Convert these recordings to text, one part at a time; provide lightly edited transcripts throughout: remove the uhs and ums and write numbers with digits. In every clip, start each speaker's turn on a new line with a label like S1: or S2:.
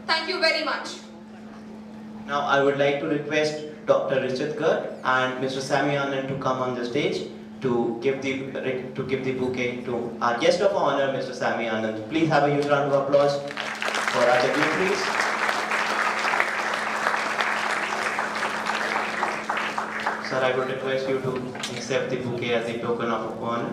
S1: Thank you very much.
S2: Now I would like to request Dr. Richard Garg and Mr. Sami Anand to come on the stage to give the bouquet to our guest of honor, Mr. Sami Anand. Please have a huge round of applause for our dignitaries. Sir, I would request you to accept the bouquet as a token of honor.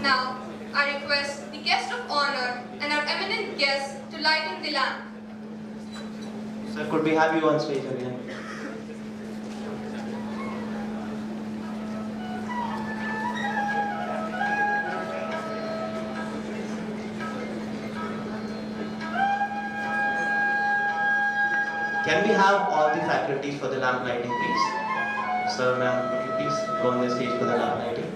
S1: Now, I request the guest of honor and our eminent guest to lighten the lamp.
S2: Sir, could we have you on stage again? Can we have all the faculties for the lamp lighting, please? Sir, ma'am, could you please go on the stage for the lamp lighting?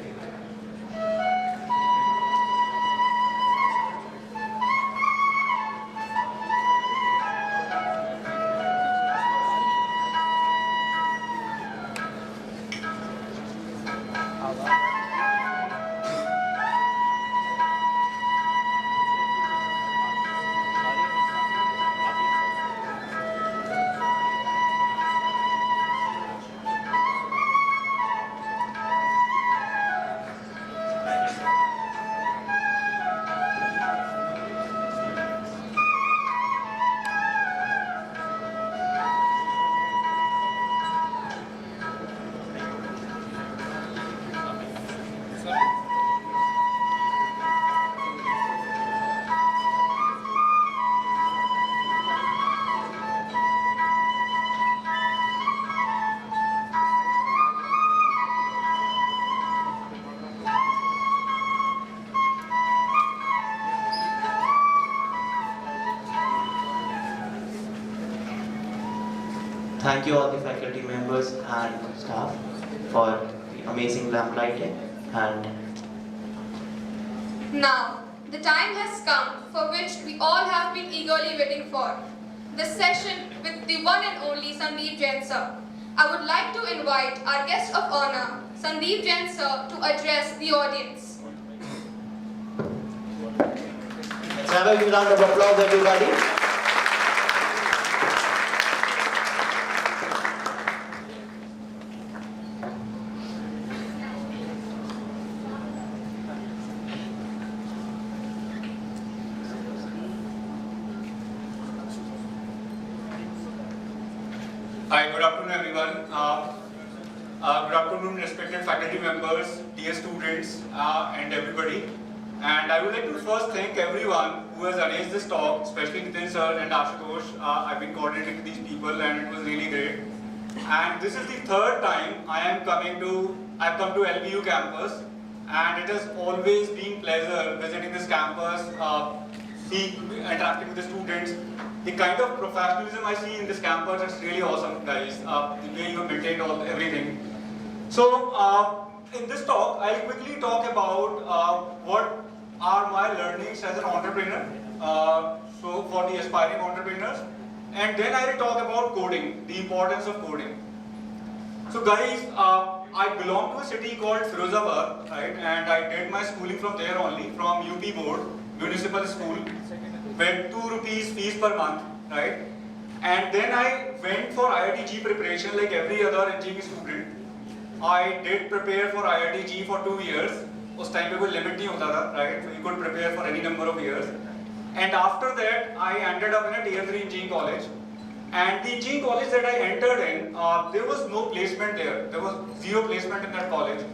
S2: Thank you all the faculty members and staff for the amazing lamp lighting. And
S1: now, the time has come for which we all have been eagerly waiting for. The session with the one and only Sandeep Jain sir. I would like to invite our guest of honor, Sandeep Jain sir, to address the audience.
S2: let's have a huge round of applause, everybody.
S3: Hi, good afternoon everyone. Good afternoon respected faculty members, dear students and everybody. And I would like to first thank everyone who has arranged this talk, especially Nitin sir and Ashutosh. I've been coordinating with these people and it was really great. And this is the third time I've come to LBU campus, and it has always been pleasure visiting this campus, interacting with the students. The kind of professionalism I see in this campus is really awesome, guys. The way you have maintained everything. So, in this talk, I'll quickly talk about what are my learnings as an entrepreneur. So, for the aspiring entrepreneurs, and then I will talk about coding, the importance of coding. So, guys, I belong to a city called Firozabad, right? And I did my schooling from there only, from UP board, municipal school, with 2 rupees fees per month, right? And then I went for IIT preparation like every other engineering student. I did prepare for IIT for 2 years. Us time pe koi limit nahi hota tha, right? So you could prepare for any number of years. And after that, I ended up in a tier 3 engineering college. And the engineering college that I entered in, there was no placement there. There was 0 placement in that college.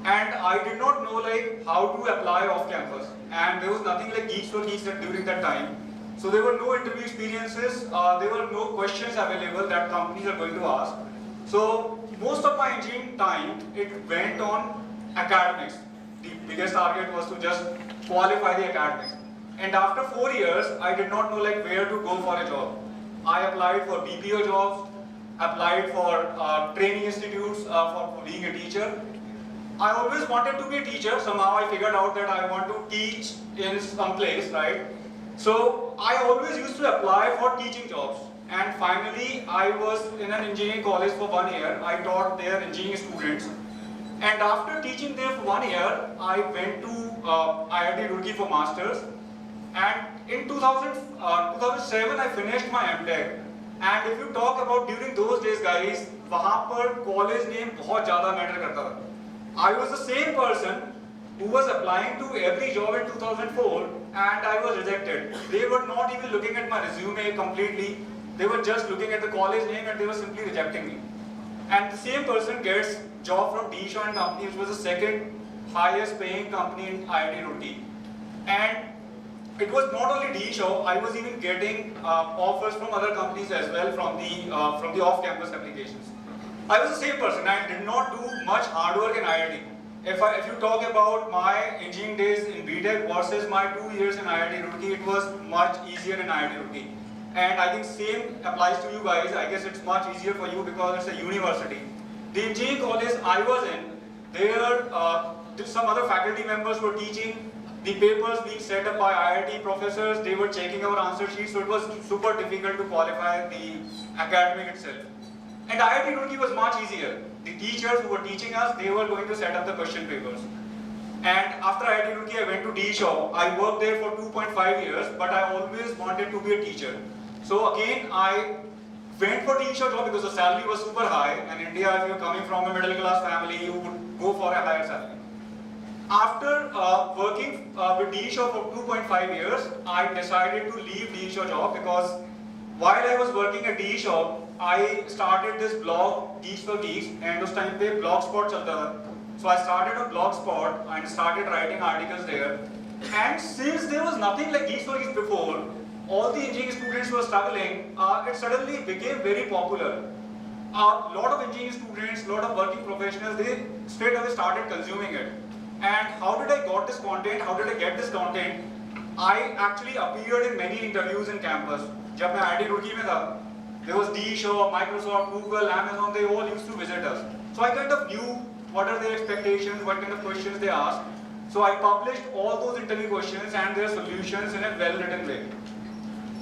S3: And I did not know like how to apply off campus. And there was nothing like Geeks4Geeks during that time. So there were no interview experiences, there were no questions available that companies are going to ask. So most of my engineering time, it went on academics. The biggest target was to just qualify the academics. And after 4 years, I did not know like where to go for a job. I applied for BPO jobs, applied for training institutes for being a teacher. I always wanted to be a teacher. Somehow I figured out that I want to teach in some place, right? So I always used to apply for teaching jobs. And finally, I was in an engineering college for 1 year. I taught there engineering students. And after teaching there for 1 year, I went to IIT Roorkee for masters. And in 2007, I finished my MTech. And if you talk about during those days, guys, वहाँ पर college name बहुत ज़्यादा matter करता था. I was the same person who was applying to every job in 2004, and I was rejected. They were not even looking at my resume completely. They were just looking at the college name, and they were simply rejecting me. And the same person gets job from D. Shaw and Company, which was the second highest paying company in IIT Roorkee. And it was not only D. Shaw, I was even getting offers from other companies as well from the off-campus applications. I was the same person. I did not do much hard work in IIT. If you talk about my engineering days in BTech versus my 2 years in IIT Roorkee, it was much easier in IIT Roorkee. And I think same applies to you guys. I guess it's much easier for you because it's a university. The engineering college I was in, there some other faculty members were teaching. The papers being set up by IIT professors, they were checking our answer sheets, so it was super difficult to qualify the academic itself. And IIT Roorkee was much easier. The teachers who were teaching us, they were going to set up the question papers. And after IIT Roorkee, I went to D. Shaw. I worked there for 2.5 years, but I always wanted to be a teacher. So again, I went for D. Shaw job because the salary was super high. And in India, if you're coming from a middle class family, you would go for a higher salary. After working with D. Shaw for 2.5 years, I decided to leave D. Shaw job because while I was working at D. Shaw, I started this blog, GeeksForGeeks, and उस time पे Blogspot चलता था. So I started on Blogspot and started writing articles there. And since there was nothing like GeeksForGeeks before, all the engineering students were struggling, it suddenly became very popular. A lot of engineering students, a lot of working professionals, they straight away started consuming it. And how did I got this content? How did I get this content? I actually appeared in many interviews in campus. जब मैं IIT Roorkee में था, there was D. Shaw, Microsoft, Google, Amazon, they all used to visit us. So I kind of knew what are their expectations, what kind of questions they ask. So I published all those interview questions and their solutions in a well-written way.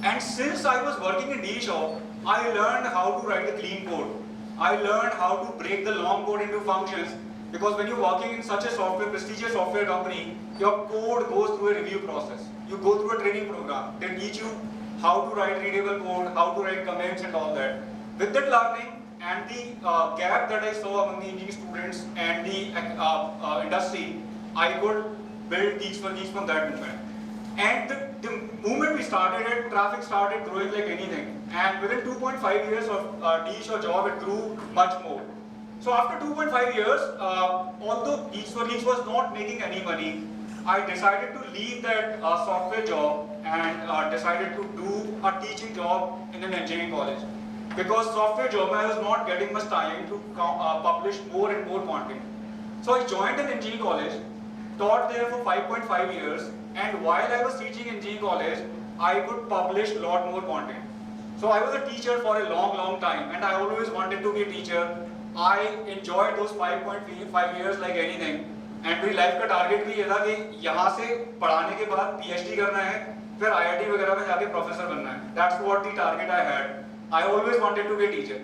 S3: And since I was working in D. Shaw, I learned how to write the clean code. I learned how to break the long code into functions. Because when you're working in such a prestigious software company, your code goes through a review process. You go through a training program. They teach you how to write readable code, how to write comments and all that. With that learning and the gap that I saw among the engineering students and the industry, I could build GeeksForGeeks from that moment. And the moment we started it, traffic started growing like anything. And within 2.5 years of D. Shaw job, it grew much more. So after 2.5 years, although GeeksForGeeks was not making any money, I decided to leave that software job and decided to do a teaching job in an engineering college. Because software job, I was not getting much time to publish more and more content. So I joined an engineering college, taught there for 5.5 years, and while I was teaching in engineering college, I could publish a lot more content. So I was a teacher for a long time, and I always wanted to be a teacher. I enjoyed those 5.5 years like anything. And मेरी life का target भी ये था कि यहाँ से पढ़ाने के बाद PhD करना है, फिर IIT वगैरह में जाके प्रोफेसर बनना है. That's what the target I had. I always wanted to be a teacher.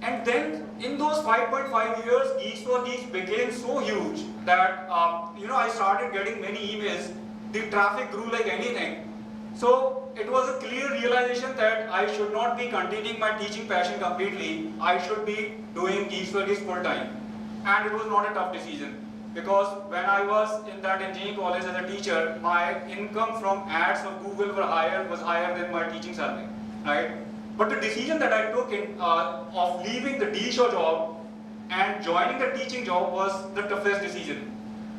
S3: And then in those 5.5 years, Geeks4Geeks became so huge that I started getting many emails. The traffic grew like anything. So it was a clear realization that I should not be continuing my teaching passion completely. I should be doing Geeks4Geeks full time. And it was not a tough decision. Because when I was in that engineering college as a teacher, my income from ads of Google was higher than my teaching salary, right? But the decision that I took of leaving the D. Shaw job and joining the teaching job was the toughest decision.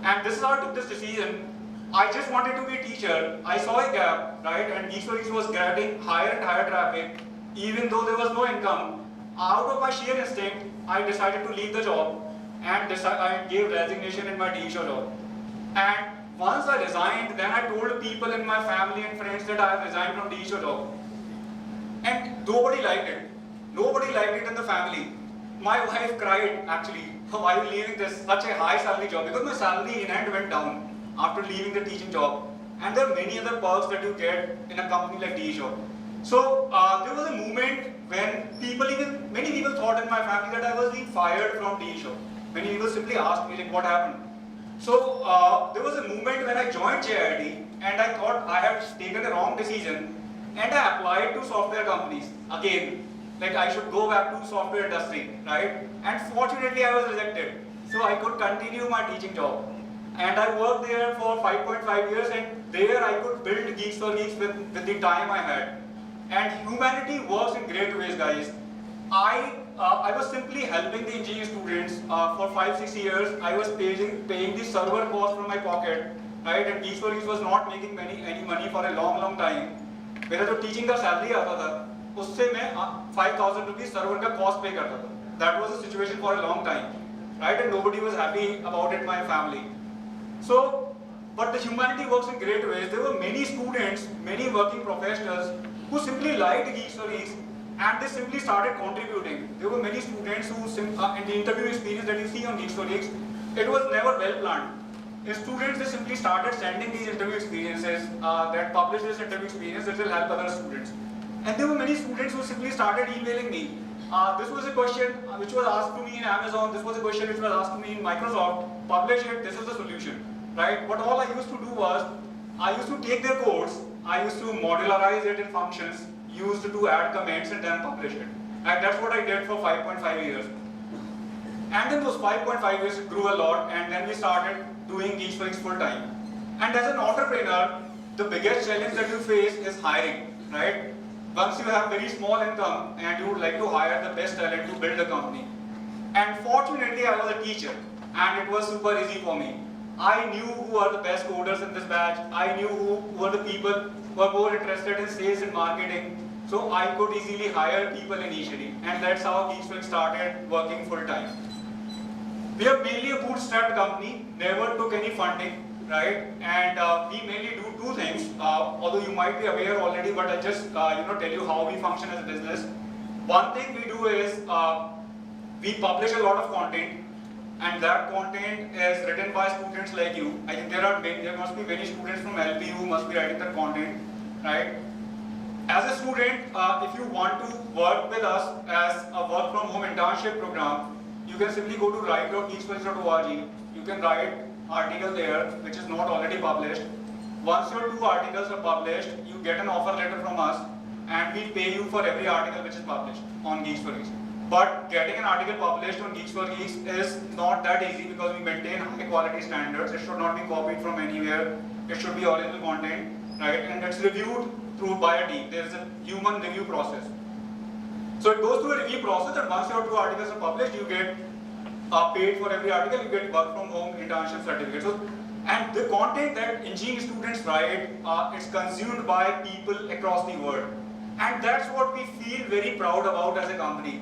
S3: And this is how I took this decision. I just wanted to be a teacher. I saw a gap, right? And Geeks4Geeks was getting higher and higher traffic, even though there was no income. Out of my sheer instinct, I decided to leave the job. And I gave resignation in my D. Shaw job. And once I resigned, then I told people in my family and friends that I have resigned from D. Shaw job. And nobody liked it. Nobody liked it in the family. my wife cried actually while leaving this such a high salary job, because my salary in end went down after leaving the teaching job. And there are many other perks that you get in a company like DShop. So there was a moment when many people thought in my family that I was being fired from DShop. Many people simply asked me like, what happened? So there was a moment when I joined JIT and I thought I had taken a wrong decision, and I applied to software companies again. Like I should go back to software industry, right? And fortunately I was rejected. So I could continue my teaching job. And I worked there for 5.5 years, and there I could build Geeks4Geeks with the time I had. And humanity works in great ways, guys. I was simply helping the engineering students for 5-6 years. I was paying the server cost from my pocket, right? And Geeks4Geeks was not making any money for a long time. मेरा जो teaching का salary आता था, उससे मैं 5,000 rupees server का cost pay करता था. That was the situation for a long time, right? And nobody was happy about it, my family. So, but the humanity works in great ways. There were many students, many working professionals who simply liked Geeks4Geeks, and they simply started contributing. There were many students who, in the interview experience that you see on Geeks4Geeks, it was never well planned. The students, they simply started sending these interview experiences, that publish this interview experience that will help other students. And there were many students who simply started emailing me. This was a question which was asked to me in Amazon, this was a question which was asked to me in Microsoft, publish it, this is the solution, right? But all I used to do was, I used to take their codes, I used to modularize it in functions, used to add comments and then publish it. And that's what I did for 5.5 years. And then those 5.5 years grew a lot, and then we started doing Geeks4Geeks full time. And as an entrepreneur, the biggest challenge that you face is hiring, right? Once you have very small income and you would like to hire the best talent to build a company. And fortunately, I was a teacher, and it was super easy for me. I knew who are the best coders in this batch. I knew who were the people who were more interested in sales and marketing. So I could easily hire people initially. And that's how Geeks4Geeks started working full time. We are mainly a bootstrapped company, never took any funding, right? And we mainly do two things, although you might be aware already, but I just tell you how we function as a business. One thing we do is we publish a lot of content, and that content is written by students like you. I think there must be many students from LP who must be writing that content, right? As a student, if you want to work with us as a work from home internship program, you can simply go to write.geeksforgeeks.org. You can write article there which is not already published. Once your 2 articles are published, you get an offer letter from us, and we pay you for every article which is published on Geeks4Geeks. But getting an article published on Geeks4Geeks is not that easy, because we maintain high quality standards. It should not be copied from anywhere. It should be original content, right? And it's reviewed by a team. There is a human review process. So it goes through a review process, and once your 2 articles are published, you get paid for every article, you get work from home internship certificate. So, and the content that engineering students write, it's consumed by people across the world. And that's what we feel very proud about as a company.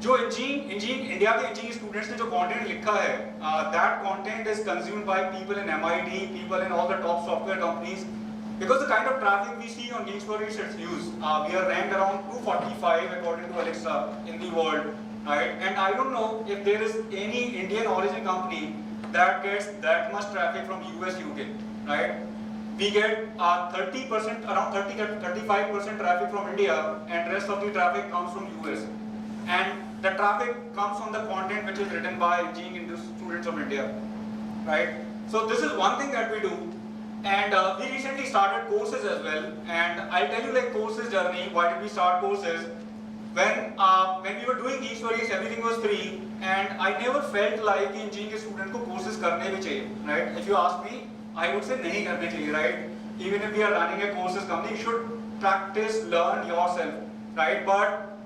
S3: जो India के engineering students ने जो content लिखा है, that content is consumed by people in MIT, people in all the top software companies. Because the kind of traffic we see on Geeks4Geeks, it's huge. We are ranked around 245 according to Alexa in the world, right? And I don't know if there is any Indian origin company that gets that much traffic from US, UK, right? We get 30%, around 35% traffic from India, and rest of the traffic comes from US. And the traffic comes from the content which is written by engineering students of India, right? So this is one thing that we do. And we recently started courses as well, and I'll tell you like courses journey. Why did we start courses? When we were doing Geeks4Geeks, everything was free, and I never felt like engineering student को courses करने भी चाहिए, right? If you ask me, I would say नहीं करने चाहिए, right? Even if we are running a courses company, you should practice, learn yourself, right? But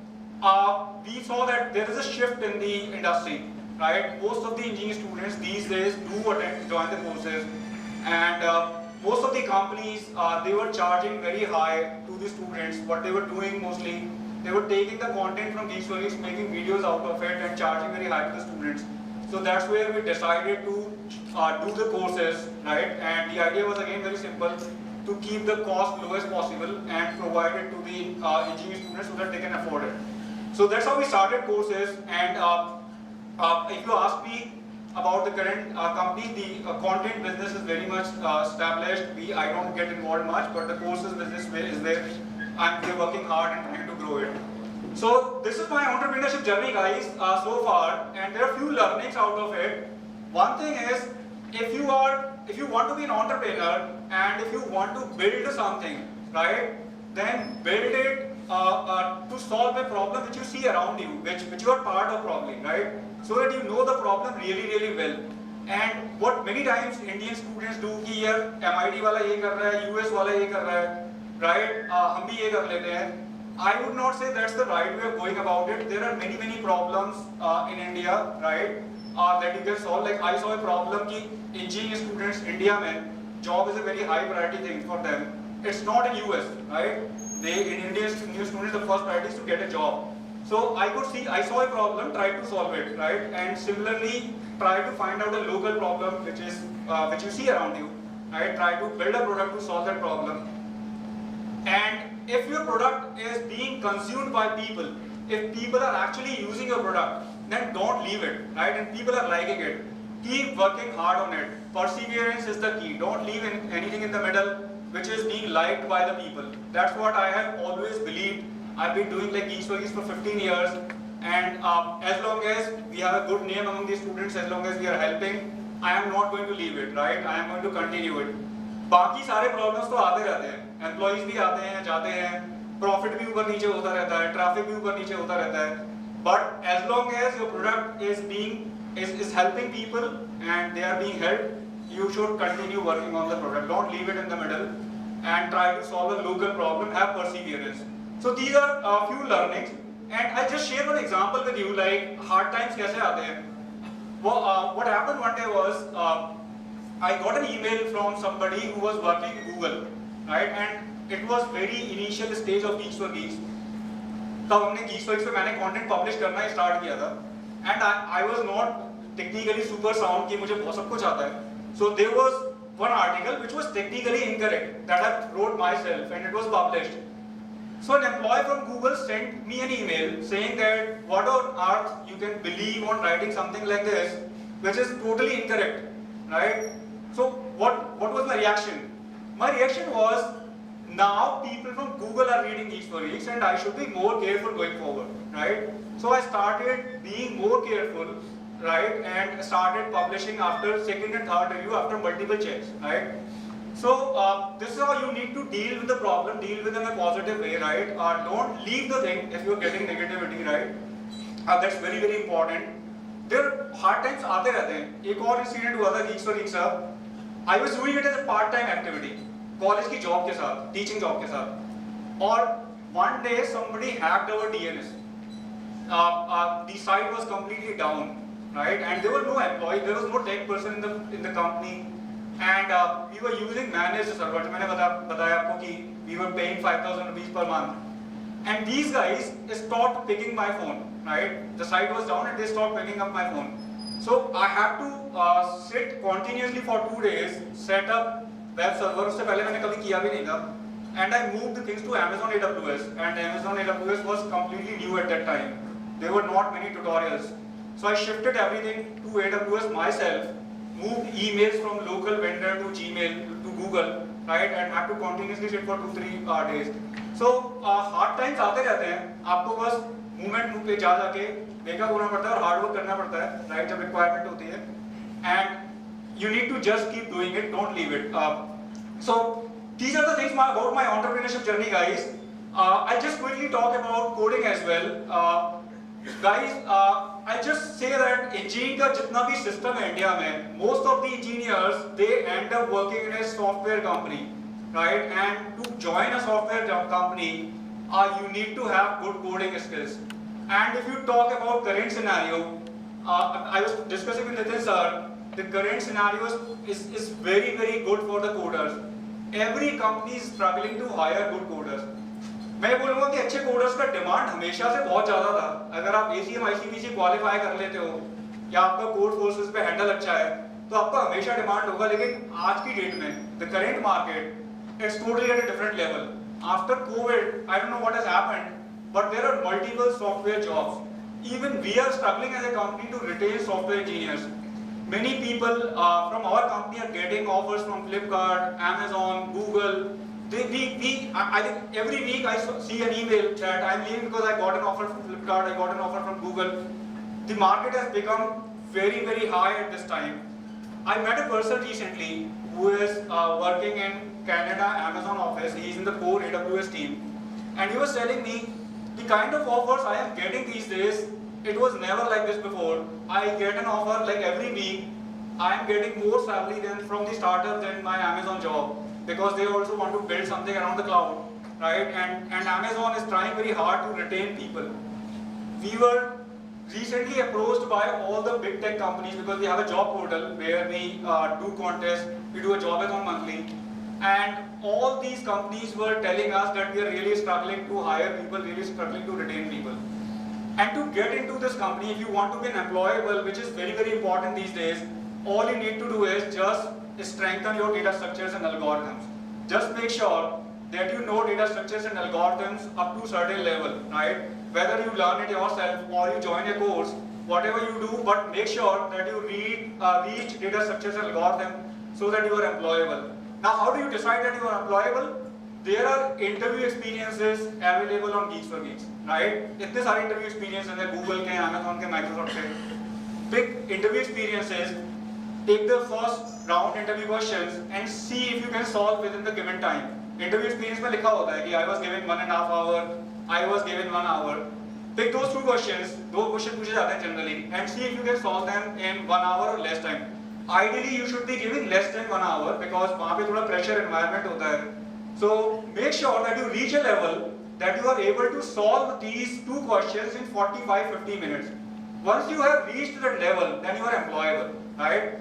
S3: we saw that there is a shift in the industry, right? Most of the engineering students these days do join the courses, and most of the companies, they were charging very high to the students. What they were doing mostly, they were taking the content from Geeks4Geeks, making videos out of it and charging very high to the students. So that's where we decided to do the courses, right? And the idea was again very simple, to keep the cost low as possible and provide it to the engineering students so that they can afford it. So that's how we started courses. And if you ask me about the current company, the content business is very much established. I don't get involved much, but the courses business is where we're working hard and trying to grow it. So this is my entrepreneurship journey, guys, so far, and there are few learnings out of it. One thing is, if you want to be an entrepreneur and if you want to build something, right, then build it to solve a problem which you see around you, which you are part of probably, right? So that you know the problem really, really well. And what many times Indian students do कि यार MIT वाला ये कर रहा है, US वाला ये कर रहा है, right? हम भी ये कर लेते हैं. I would not say that's the right way of going about it. There are many problems in India, right? That you can solve. Like I saw a problem कि engineering students India में job is a very high priority thing for them. It's not in US, right? In India, new students, the first priority is to get a job. So I saw a problem, tried to solve it, right? And similarly, try to find out a local problem which you see around you, right? Try to build a product to solve that problem. And if your product is being consumed by people, if people are actually using your product, then don't leave it, right? And people are liking it. Keep working hard on it. Perseverance is the key. Don't leave anything in the middle which is being liked by the people. That's what I have always believed. I've been doing like Geeksforgeeks for 15 years, and as long as we have a good name among the students, as long as we are helping, I am not going to leave it, right? I am going to continue it. बाकी सारे problems तो आते रहते हैं, employees भी आते हैं, जाते हैं, profit भी ऊपर नीचे होता रहता है, traffic भी ऊपर नीचे होता रहता है. But as long as your product is helping people and they are being helped, you should continue working on the product. Don't leave it in the middle and try to solve a local problem. Have perseverance. So these are a few learnings, and I just share one example with you, like hard times कैसे आते हैं. What happened one day was I got an email from somebody who was working in Google, right? And it was very initial stage of Geeks4Geeks. तब हमने Geeks4Geeks पे मैंने content publish करना start किया था, and I was not technically super sound कि मुझे बहुत सब कुछ आता है. So there was one article which was technically incorrect that I wrote myself, and it was published. So an employee from Google sent me an email saying that what on earth you can believe on writing something like this, which is totally incorrect, right? So what was my reaction? My reaction was, now people from Google are reading Geeks4Geeks and I should be more careful going forward, right? So I started being more careful, right, and started publishing after second and third review after multiple checks, right? So this is how you need to deal with the problem, deal with them in a positive way, right? Don't leave the thing if you're getting negativity, right? That's very, very important. There hard times आते रहते हैं. एक और incident हुआ था Geeks4Geeks का. I was doing it as a part-time activity, college की job के साथ, teaching job के साथ. और one day somebody hacked our DNS. The site was completely down, right? And there were no employee, there was no tech person in the company. And we were using managed servers. मैंने बताया आपको कि we were paying 5,000 rupees per month. And these guys stopped picking my phone, right? The site was down and they stopped picking up my phone. So I had to sit continuously for 2 days, set up web server. उससे पहले मैंने कभी किया भी नहीं था. And I moved the things to Amazon AWS. And Amazon AWS was completely new at that time. There were not many tutorials. So I shifted everything to AWS myself. Moved emails from local vendor to Gmail to Google, right? And had to continuously sit for 2-3 days. So hard times आते रहते हैं. आपको बस movement पे जाके backup होना पड़ता है और hard work करना पड़ता है, right? जब requirement होती है. And you need to just keep doing it. Don't leave it. So these are the things about my entrepreneurship journey, guys. I'll just quickly talk about coding as well. Guys, I just say that engineering का जितना भी system है India में, most of the engineers they end up working in a software company, right? And to join a software company, you need to have good coding skills. And if you talk about current scenario, I was discussing with Nitin sir, the current scenario is very, very good for the coders. Every company is struggling to hire good coders. मैं बोलूँगा कि अच्छे coders का demand हमेशा से बहुत ज़्यादा था. अगर आप ACM ICPC क्वालिफाई कर लेते हो या आपका कोड फोर्सेस पे हैंडल अच्छा है तो आपका हमेशा डिमांड होगा. लेकिन आज की डेट में the current market it's totally at a different level. After Covid I don't know what has happened, but there are multiple software jobs. Even we are struggling as a company to retain software engineers. Many people from our company are getting offers from Flipkart, Amazon, Google. I think every week I see an email that I'm leaving because I got an offer from Flipkart, I got an offer from Google. The market has become very, very high at this time. I met a person recently who is working in Canada Amazon office. He's in the core AWS team. And he was telling me the kind of offers I am getting these days, it was never like this before. I get an offer like every week. I am getting more salary than from the startup than my Amazon job, because they also want to build something around the cloud, right? And Amazon is trying very hard to retain people. We were recently approached by all the big tech companies because we have a job portal where we do contests, we do a jobathon monthly, and all these companies were telling us that we are really struggling to hire people, really struggling to retain people. And to get into this company, if you want to be an employable, which is very, very important these days, all you need to do is just strengthen your data structures and algorithms. Just make sure that you know data structures and algorithms up to a certain level, right? Whether you learn it yourself or you join a course, whatever you do, but make sure that you reach data structures and algorithms so that you are employable. Now, how do you decide that you are employable? There are interview experiences available on Geeks4Geeks, right? If are interview experiences in Google, Amazon, Microsoft, pick interview experiences, take the first round interview questions and see if you can solve within the given time. Interview experience में लिखा होता है कि I was given 1.5 hours, I was given 1 hour. Pick those two questions, दो question पूछे जाते हैं generally, and see if you can solve them in 1 hour or less time. Ideally, you should be giving less than 1 hour because वहाँ पे थोड़ा pressure environment होता है. So make sure that you reach a level that you are able to solve these two questions in 45-50 minutes. Once you have reached that level, then you are employable, right?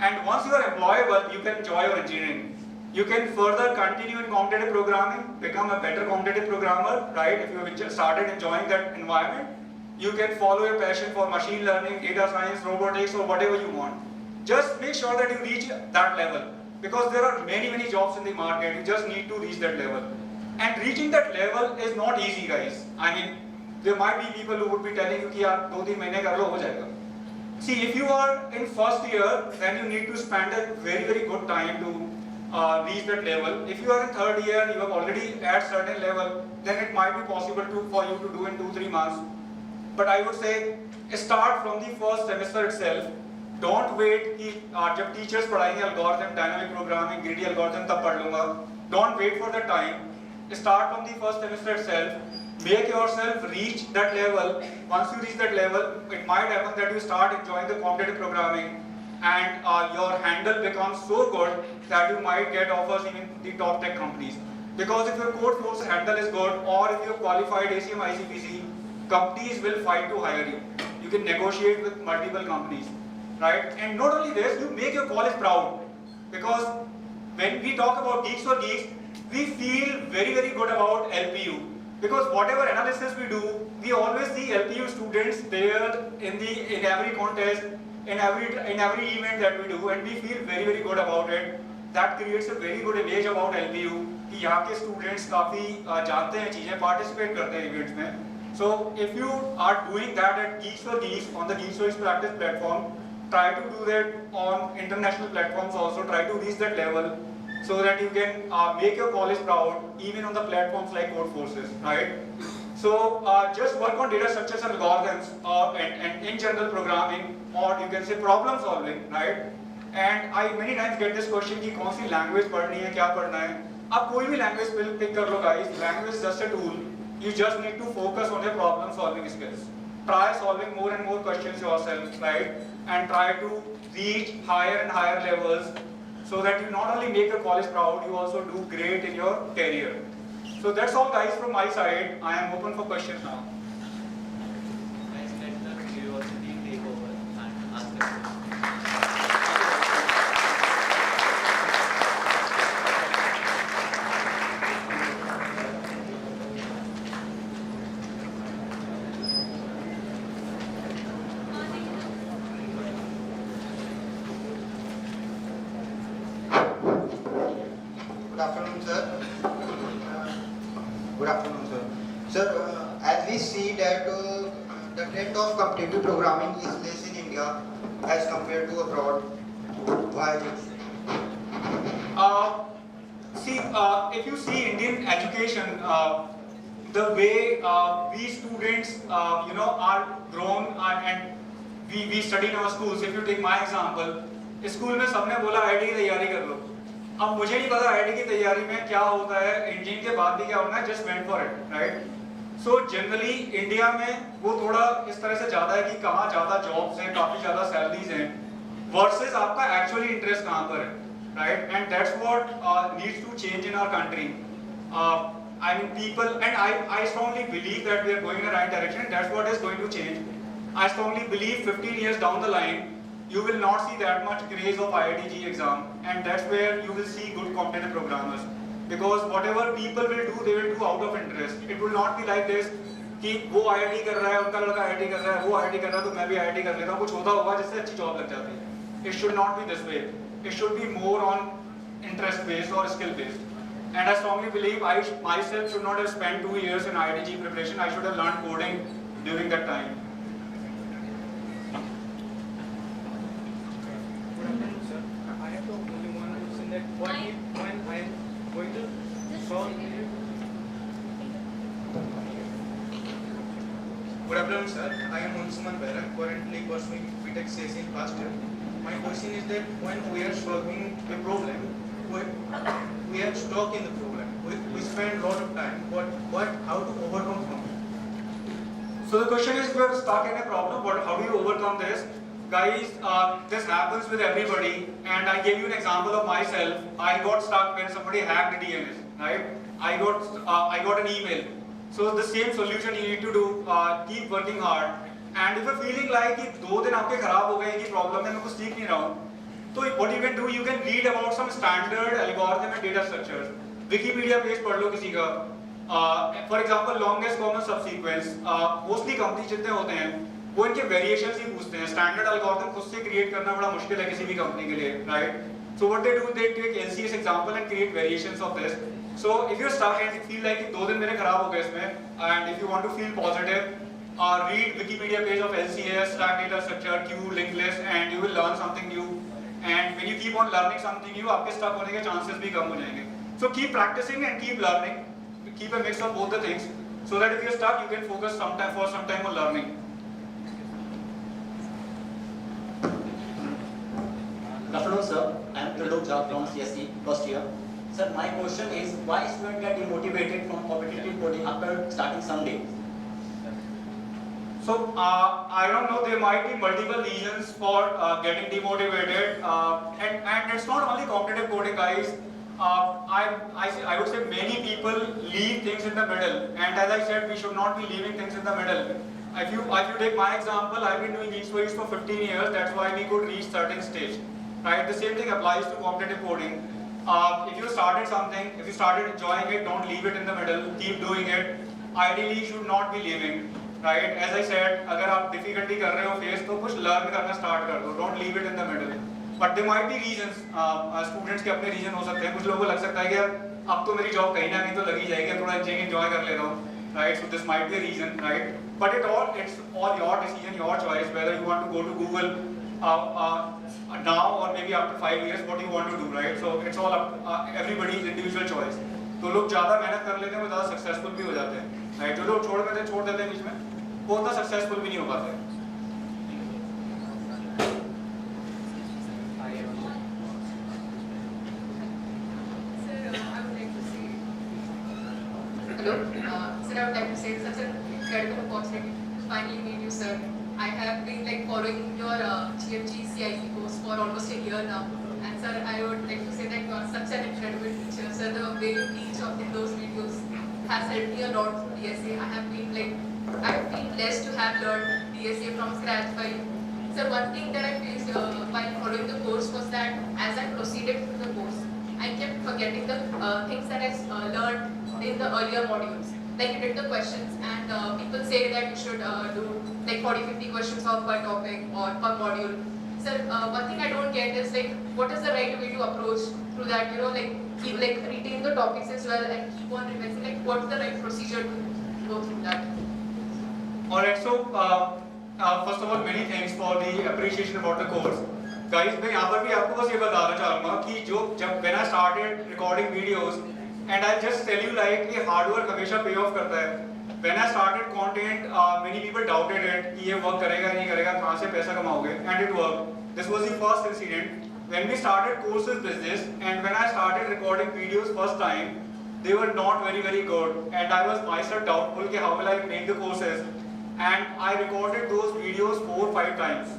S3: And once you are employable, you can enjoy your engineering. You can further continue in competitive programming, become a better competitive programmer, right? If you have just started enjoying that environment, you can follow your passion for machine learning, data science, robotics, or whatever you want. Just make sure that you reach that level, because there are many, many jobs in the market. You just need to reach that level. And reaching that level is not easy, guys. I mean, there might be people who would be telling you कि आप 2-3 महीने कर लो हो जाएगा. See, if you are in first year, then you need to spend a very, very good time to reach that level. If you are in third year, you have already at certain level, then it might be possible for you to do in 2-3 months. But I would say, start from the first semester itself. Don't wait कि जब teachers पढ़ाएंगे algorithm, dynamic programming, greedy algorithm तब पढ़ लूँगा. Don't wait for the time. Start from the first semester itself. Make yourself reach that level. Once you reach that level, it might happen that you start enjoying the competitive programming and your handle becomes so good that you might get offers even in the top tech companies. Because if your code force handle is good, or if you have qualified ACM ICPC, companies will fight to hire you. You can negotiate with multiple companies, right? And not only this, you make your college proud. Because when we talk about Geeks4Geeks, we feel very, very good about LPU. Because whatever analysis we do, we always see LPU students there in every contest, in every event that we do, and we feel very, very good about it. That creates a very good image about LPU कि यहाँ के students काफी जानते हैं चीजें, participate करते हैं events में. So if you are doing that at Geeks4Geeks on the Geeks4Geeks practice platform, try to do that on international platforms also. Try to reach that level, so that you can make your college proud, even on the platforms like Codeforces, right? So just work on data structures and algorithms, and in general programming, or you can say problem solving, right? And I many times get this question कि कौन सी language पढ़नी है, क्या पढ़ना है? आप कोई भी language pick कर लो, guys. Language is just a tool. You just need to focus on your problem solving skills. Try solving more and more questions yourself, right? And try to reach higher and higher levels, so that you not only make your college proud, you also do great in your career. So that's all, guys, from my side. I am open for questions now.
S4: Guys, let the curiosity take over and ask the question.
S5: Good afternoon, sir. Good afternoon, sir. Sir, as we see that the trend of competitive programming is less in India as compared to abroad. Why this?
S3: If you see Indian education, the way we students, are grown and we study in our schools. If you take my example, school में सबने बोला IIT की तैयारी कर लो. अब मुझे नहीं पता आईआईटी की तैयारी में क्या होता है, इंजीनियरिंग के बाद भी क्या होना है, just went for it, right? So generally India में वो थोड़ा इस तरह से ज़्यादा है कि कहाँ ज़्यादा जॉब्स हैं, काफ़ी ज़्यादा सैलरीज हैं, versus आपका actually इंटरेस्ट कहाँ पर है, right? And that's what needs to change in our country. I mean, people, and I strongly believe that we are going in the right direction. That's what is going to change. I strongly believe 15 years down the line, you will not see that much craze of IIT exam, and that's where you will see good competitive programmers. Because whatever people will do, they will do out of interest. It will not be like this कि वो IIT कर रहा है, उनका लड़का IIT कर रहा है, वो IIT कर रहा है तो मैं भी IIT कर लेता हूँ, कुछ होता होगा जिससे अच्छी जॉब लग जाती है. It should not be this way. It should be more on interest based or skill based. And I strongly believe I myself should not have spent 2 years in IIT preparation. I should have learned coding during that time.
S4: I have to only one question that when I am going to solve.
S6: Good afternoon, sir. I am Unsuman Bairan, currently pursuing BTech CS in first year. My question is that when we are solving a problem, we are stuck in the problem. We spend a lot of time, but how to overcome from it?
S3: So the question is, we are stuck in a problem, but how do you overcome this? Guys, this happens with everybody, and I gave you an example of myself. I got stuck when somebody hacked the DNS, right? I got an email. So the same solution you need to do, keep working hard. And if you're feeling like कि 2 दिन आपके खराब हो गए, ये problem है, मैं कुछ सीख नहीं रहा हूँ, तो what you can do, you can read about some standard algorithm and data structures. Wikipedia page पढ़ लो किसी का. For example, longest common subsequence. Mostly companies जितने होते हैं, वो इनके variations ही पूछते हैं. Standard algorithm खुद से create करना बड़ा मुश्किल है किसी भी company के लिए, right? So what they do, they take LCS example and create variations of this. So if you're stuck and you feel like कि 2 दिन मेरे खराब हो गए इसमें, and if you want to feel positive, read Wikipedia page of LCS, stack data structure, queue, linked list, and you will learn something new. And when you keep on learning something new, आपके stuck होने के chances भी कम हो जाएंगे. So keep practicing and keep learning. Keep a mix of both the things, so that if you're stuck, you can focus for some time on learning.
S7: Good afternoon, sir. I am Trilok Jha from CSE, first year. Sir, my question is, why students get demotivated from competitive coding after starting someday?
S3: So I don't know. There might be multiple reasons for getting demotivated, and it's not only competitive coding, guys. I would say many people leave things in the middle, and as I said, we should not be leaving things in the middle. If you take my example, I've been doing Geeksforgeeks for 15 years. That's why we could reach certain stage, right? The same thing applies to competitive coding. If you started something, if you started enjoying it, don't leave it in the middle. Keep doing it. Ideally, you should not be leaving, right? As I said, अगर आप difficulty कर रहे हो face, तो कुछ learn करना start कर दो. Don't leave it in the middle. But there might be reasons. Students के अपने reason हो सकते हैं. कुछ लोगों को लग सकता है कि यार अब तो मेरी job कहीं ना कहीं तो लगी जाएगी, थोड़ा enjoy कर ले रहा हूँ, right? So this might be a reason, right? But it's all your decision, your choice, whether you want to go to Google now or maybe after 5 years, what you want to do, right? So it's all up everybody's individual choice. तो लोग ज़्यादा मेहनत कर लेते हैं, वो ज़्यादा successful भी हो जाते हैं, right? जो लोग छोड़ देते हैं बीच में, वो उतना successful भी नहीं हो पाते.
S1: Hello, sir, I would like to say it's such an incredible opportunity to finally meet you, sir. I have been following your GFG CIP course for almost a year now, and sir, I would like to say that you are such an incredible teacher, sir. The way you teach in those videos has helped me a lot through DSA. I have been blessed to have learned DSA from scratch by you. Sir, one thing that I faced while following the course was that as I proceeded through the course, I kept forgetting the things that I learned in the earlier modules. Like you did the questions, and people say that you should do 40-50 questions of per topic or per module. Sir, one thing I don't get is what is the right way to approach through that? Keep retain the topics as well and keep on revising. What's the right procedure to go through that?
S3: Alright, so first of all, many thanks for the appreciation about the course. Guys, मैं यहाँ पर भी आपको बस ये बताना चाहूँगा कि when I started recording videos, and I'll just tell you like कि hard work हमेशा pay off करता है. When I started content, many people doubted it कि ये work करेगा नहीं करेगा, कहाँ से पैसा कमाओगे, and it worked. This was the first incident. When we started courses business, and when I started recording videos first time, they were not very good, and I was myself doubtful कि how will I make the courses, and I recorded those videos 4-5 times.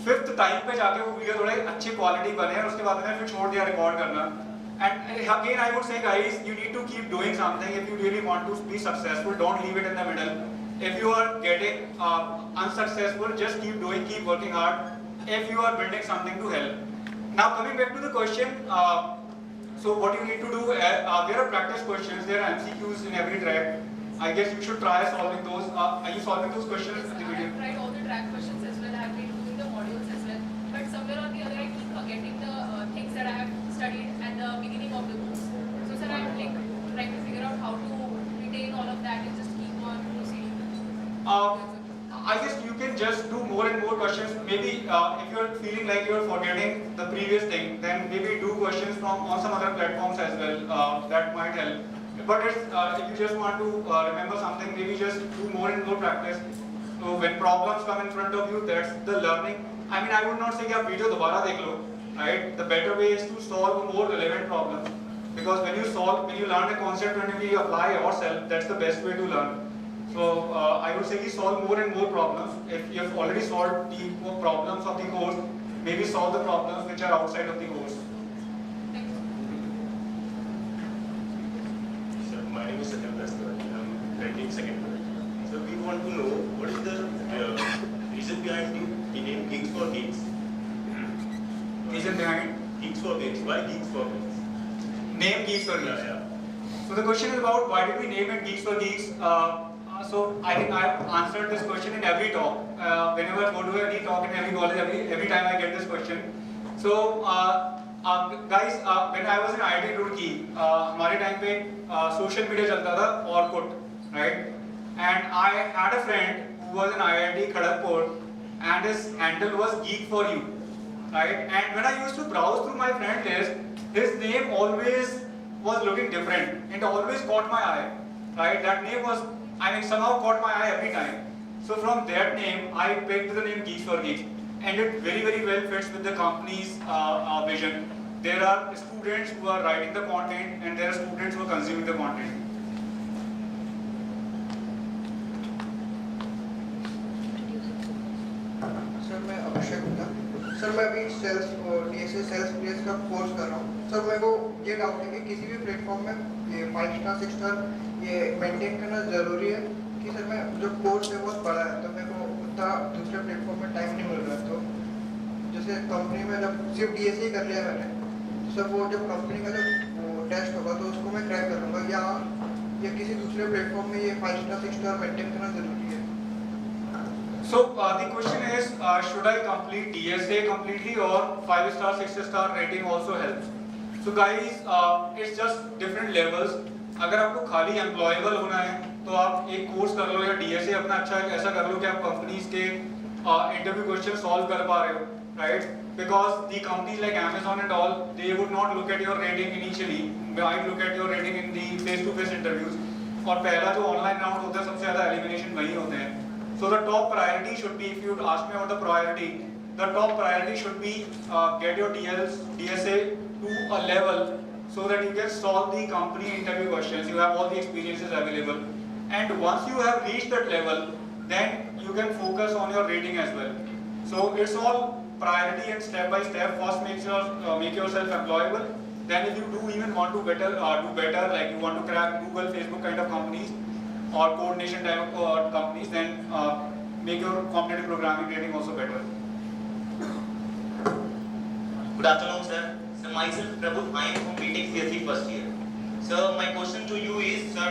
S3: Fifth time पे जाके वो video थोड़े अच्छी quality बने और उसके बाद मैंने फिर छोड़ दिया रिकॉर्ड करना. And again I would say guys, you need to keep doing something if you really want to be successful. Don't leave it in the middle. If you are getting unsuccessful, just keep doing, keep working hard. If you are building something to help. Now coming back to the question, so what you need to do, there are practice questions, there are MCQs in every track. I guess you should try solving those. Are you solving those questions in the video?
S8: I have tried all the track questions as well. I have been doing the modules as well. But somewhere or the other, I keep forgetting the things that I have studied at the beginning of the course. So sir, I'm like trying to figure out how to retain all of that and just keep on proceeding.
S3: I guess you can just do more and more questions. Maybe if you're feeling like you're forgetting the previous thing, then maybe do questions from on some other platforms as well. That might help. But if you just want to remember something, maybe just do more and more practice. So when problems come in front of you, that's the learning. I mean, I would not say कि आप video दोबारा देख लो, right? The better way is to solve a more relevant problem. Because when you learn a concept, when you apply yourself, that's the best way to learn. So I would say you solve more and more problems. If you have already solved the problems of the course, maybe solve the problems which are outside of the course.
S9: Sir, my name is Sandeep Jain. I'm writing second year. So we want to know what is the reason behind the name Geeks4Geeks?
S3: Reason behind?
S9: Geeks4Geeks. Why Geeks4Geeks?
S3: Name Geeks4Geeks.
S9: Yeah.
S3: So the question is about why did we name it Geeks4Geeks? So I think I have answered this question in every talk. Whenever I go to any talk in every college, every time I get this question. So guys, when I was in IIT Roorkee, हमारे time पे social media चलता था Orkut, right? And I had a friend who was in IIT Kharagpur, and his handle was Geek4You, right? And when I used to browse through my friend list, his name always was looking different. It always caught my eye, right? That name was, I mean, somehow caught my eye every time. So from that name, I picked the name Geeks4Geeks, and it very well fits with the company's vision. There are students who are writing the content, and there are students who are consuming the content.
S5: Sir मैं अभिषेक हूँ। Sir मैं अभी sales का course कर रहा हूँ। Sir मेरे को ये डाउट है कि किसी भी प्लेटफॉर्म में ये 5 स्टार 6 स्टार ये मेंटेन करना ज़रूरी है कि सर मैं जो कोर्स है बहुत बड़ा है, तो मेरे को उतना दूसरे प्लेटफॉर्म में टाइम नहीं मिल रहा है। तो जैसे कंपनी में जब सिर्फ DSA ही कर लिया मैंने, तो सर वो जब कंपनी का जब टेस्ट होगा तो उसको मैं क्रैक कर लूँगा, या किसी दूसरे प्लेटफॉर्म में ये 5 स्टार 6 स्टार मेंटेन करना ज़रूरी है?
S3: So the question is, should I complete DSA completely or 5 star 6 star rating also helps? So guys, it's just different levels. अगर आपको खाली एम्प्लॉयबल होना है तो आप एक कोर्स कर लो या DSA अपना अच्छा ऐसा कर लो कि आप कंपनीज के इंटरव्यू क्वेश्चन सॉल्व कर पा रहे हो, right? Because the companies like Amazon and all, they would not look at your rating initially. They might look at your rating in the face-to-face interviews. और पहला जो ऑनलाइन राउंड होता है सबसे ज़्यादा एलिमिनेशन वही होते हैं. So the top priority should be, if you ask me about the priority, the top priority should be get your DSA to a level so that you can solve the company interview questions. You have all the experiences available, and once you have reached that level, then you can focus on your rating as well. So it's all priority and step by step. First, make yourself employable. Then, if you do even want to do better, like you want to crack Google, Facebook kind of companies, or coordination type of companies, then make your competitive programming rating also better.
S10: Good afternoon, sir. So myself, Prabhu, I am from BTech CSE first year. So my question to you is, sir,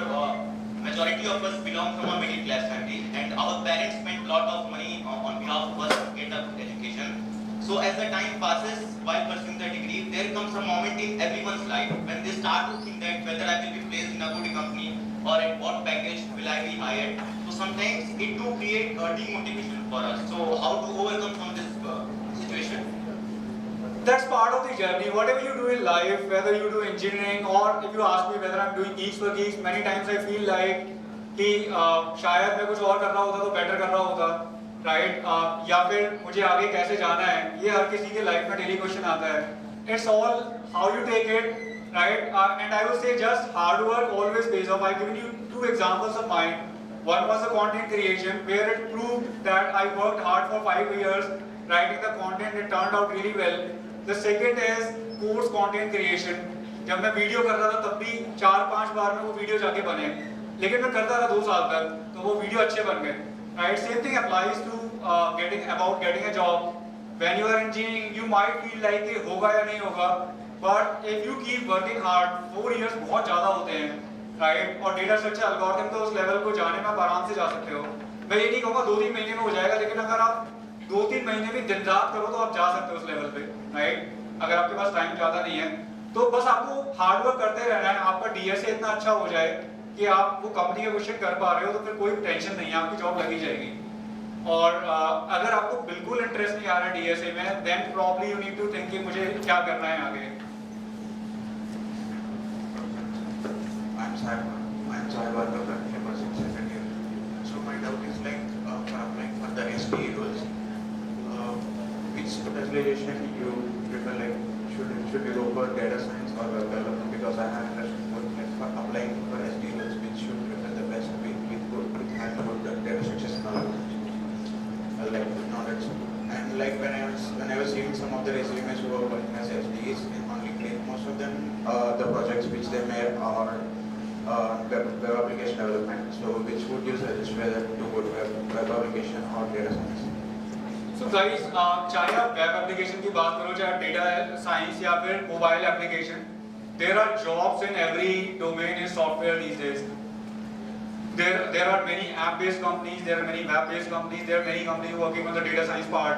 S10: majority of us belong from a middle class family, and our parents spend a lot of money on behalf of us to get a good education. So as the time passes while pursuing the degree, there comes a moment in everyone's life when they start to think that whether I will be placed in a good company or at what package will I be hired. So sometimes it do create demotivation for us. So how to overcome from this situation?
S3: That's part of the journey. Whatever you do in life, whether you do engineering or if you ask me whether I'm doing Geeks for Geeks, many times I feel like कि शायद मैं कुछ और कर रहा होता तो better कर रहा होता, राइट? या फिर मुझे आगे कैसे जाना है, ये हर किसी के लाइफ में डेली क्वेश्चन आता है. It's all how you take it, right? And I would say just hard work always pays off. I've given you two examples of mine. One was the content creation, where it proved that I worked hard for 5 years writing the content. It turned out really well. The second is course content creation. जब मैं video कर रहा था तब भी 4-5 बार में वो video जाके बने, लेकिन मैं करता था 2 साल तक तो वो वीडियो अच्छे बन गए. Right? Same thing applies to getting a job. When you are engineering, you might feel like कि होगा या नहीं होगा, but if you keep working hard, 4 years बहुत ज़्यादा होते हैं, right? और डेटा स्ट्रक्चर एल्गोरिथम तो उस लेवल को जाने में आप आराम से जा सकते हो. मैं ये नहीं कहूँगा 2-3 महीने में हो जाएगा, लेकिन अगर आप 2-3 महीने भी दिन रात करो तो आप जा सकते हो उस लेवल पे, राइट? अगर आपके पास टाइम ज़्यादा नहीं है तो बस आपको हार्ड वर्क करते रहना है. आपका डीएसए इतना अच्छा हो जाए कि आप वो कंपनी का क्वेश्चन कर पा रहे हो तो फिर कोई टेंशन नहीं है, आपकी जॉब लगी जाएगी. और अगर आपको बिल्कुल इंटरेस्ट नहीं आ रहा है डीएसए में, then probably you need to think कि मुझे क्या करना है आगे.
S6: I'm Sai currently pursuing second year. So my doubt is like for applying for the SPE roles, which specialization you prefer? Like should you go for data science or web development? Because I have understood like for applying for SPE roles, which should prefer the best with hand about the data structures knowledge, like knowledge. And like when I was reading some of the resumes who are working as SDEs on LinkedIn, most of them the projects which they made are web application development. So which would you suggest whether to go to web application or data science?
S3: So guys, चाहे आप web application की बात करो, चाहे data science या फिर mobile application, there are jobs in every domain in software these days. There are many app-based companies, there are many web-based companies, there are many companies working on the data science part.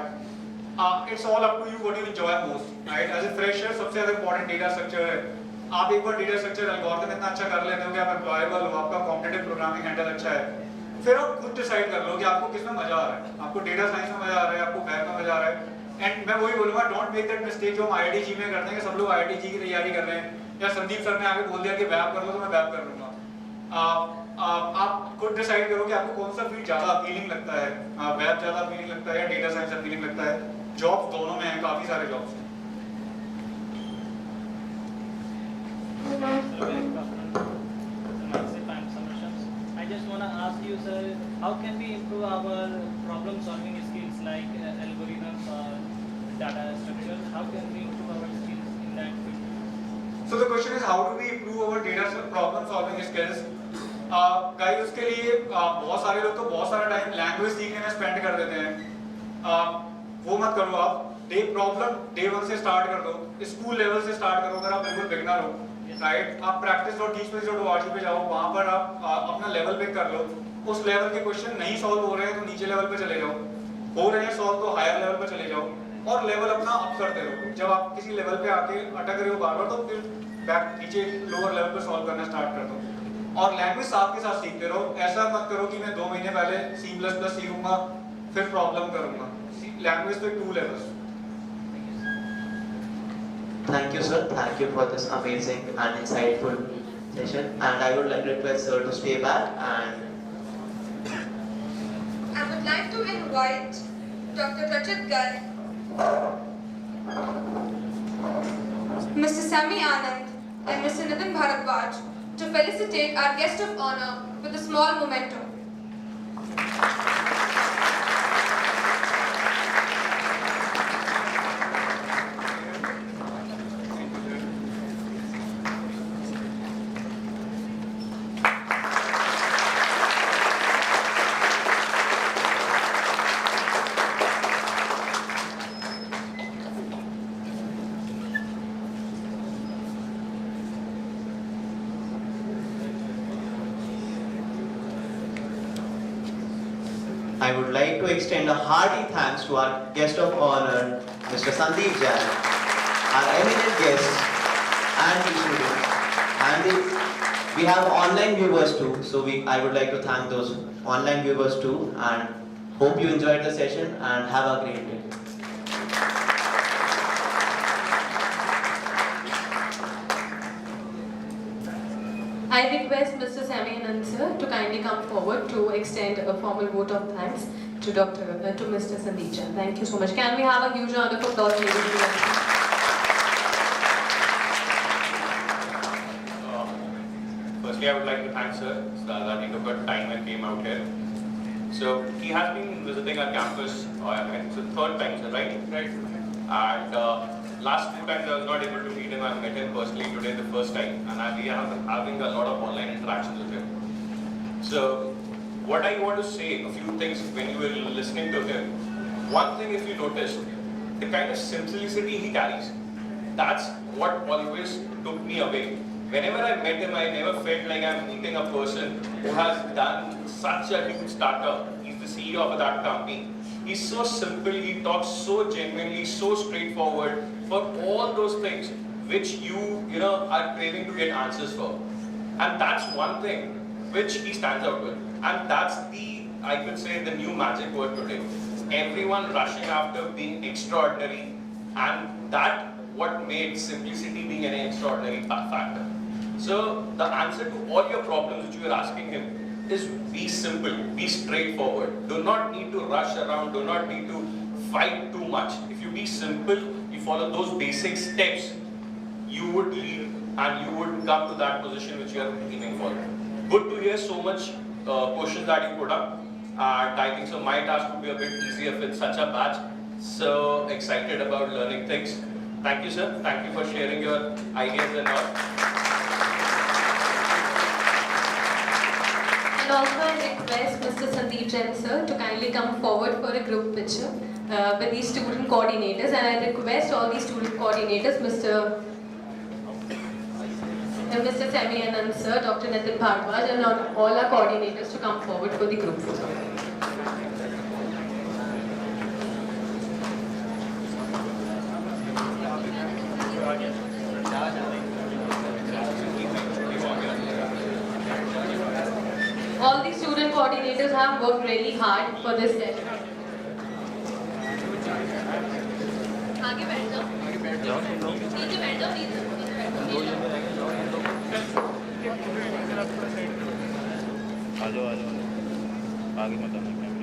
S3: It's all up to you what you enjoy most, right? As a fresher, सबसे ज़्यादा important data structure है. आप एक बार data structure algorithm इतना अच्छा कर लेते हो कि आप एम्प्लॉयबल हो, आपका कॉम्पिटिटिव प्रोग्रामिंग हैंडल अच्छा है, फिर आप खुद डिसाइड कर लो कि आपको किस में मजा आ रहा है. आपको डेटा साइंस में मजा आ रहा है, आपको वेब में मजा आ रहा है. एंड मैं वही बोलूँगा, डोंट मेक दैट मिस्टेक जो हम IIT में करते हैं कि सब लोग IIT की तैयारी कर रहे हैं, या संदीप सर ने आगे बोल दिया कि वेब कर लो तो मैं वेब कर लूँगा. आप खुद डिसाइड करो कि आपको कौन सा फील्ड ज़्यादा अपीलिंग लगता है, वेब ज़्यादा अपीलिंग लगता है या डेटा साइंस अपीलिंग लगता है. जॉब्स दोनों में हैं, काफ़ी सारे जॉब्स हैं.
S4: I just want to ask you, sir, how can we improve our problem solving skills like algorithms or data structures? How can we improve our skills in that field?
S3: So the question is, how do we improve our data problem solving skills? Guys, उसके लिए बहुत सारे लोग तो बहुत सारा time language सीखने में स्पेंड कर देते हैं. वो मत करो आप. प्रॉब्लम डे 1 से स्टार्ट कर दो, स्कूल लेवल से स्टार्ट करो. अगर आप बिल्कुल बिगनर हो, राइट, आप practice.geeksforgeeks.org पे जाओ, वहाँ पर आप अपना लेवल पिक कर लो. उस लेवल के क्वेश्चन नहीं सॉल्व हो रहे हैं तो नीचे लेवल पे चले जाओ, हो रहे हैं सॉल्व तो हायर लेवल पे चले जाओ और लेवल अपना अप करते रहो. जब आप किसी लेवल पे आके अटक रहे हो बार बार, तो फिर बैक नीचे लोअर लेवल पे सॉल्व करना स्टार्ट कर दो. और लैंग्वेज साथ के साथ सीखते रहो. ऐसा मत करो कि मैं 2 महीने पहले C++ सीखूंगा फिर प्रॉब्लम करूंगा. लैंग्वेज पे 2 levels.
S2: Thank you, sir. Thank you for this amazing and insightful session. And I would like to request sir to stay back. And
S1: I would like to invite Dr. Rajat Garg, Mr. Sami Anand, and Mr. Nitin Bharadwaj to felicitate our guest of honor with a small memento.
S2: I would like to extend a hearty thanks to our guest of honor, Mr. Sandeep Jain, our eminent guest and the students, and the We have online viewers too, so I would like to thank those online viewers too, and hope you enjoyed the session and have a great day.
S11: I request Mr. Sami Anand sir to kindly come forward to extend a formal vote of thanks to Mr. Sandeep Jain. Thank you so much. Can we have a huge round of applause, ladies and gentlemen?
S12: Firstly, I would like to thank Sir that he took a time and came out here. So he has been visiting our campus, it's the third time, sir, right? Right. And last 2 times I was not able to meet him. I met him personally today the first time, and we are having a lot of online interactions with him. So what I want to say, a few things when you were listening to him. One thing, if you notice, the kind of simplicity he carries, that's what always took me away. Whenever I met him, I never felt like I'm meeting a person who has done such a huge startup. He's the CEO of that company. He's so simple, he talks so genuinely, so straightforward for all those things which you are craving to get answers for. And that's one thing which he stands out with. And that's I could say, the new magic word today. Everyone rushing after being extraordinary, and that what made simplicity being an extraordinary factor. So the answer to all your problems which you are asking him is be simple, be straightforward. Do not need to rush around, do not need to fight too much. If you be simple, you follow those basic steps, you would lead and you would come to that position which you are aiming for. Good to hear so much questions that you put up. And I think so my task would be a bit easier with such a batch. So excited about learning things. Thank you, sir. Thank you for sharing your ideas and all.
S11: And also I request Mr. Sandeep Jain sir to kindly come forward for a group picture with these student coordinators, and I request all these student coordinators, Mr. Sami Anand sir, Dr. Nitin Bhardwaj, and all our coordinators to come forward for the group photo. All the student coordinators have worked really hard for this session.
S8: आगे बैठ जाओ नीचे बैठ जाओ
S13: आ जाओ आगे मत आना।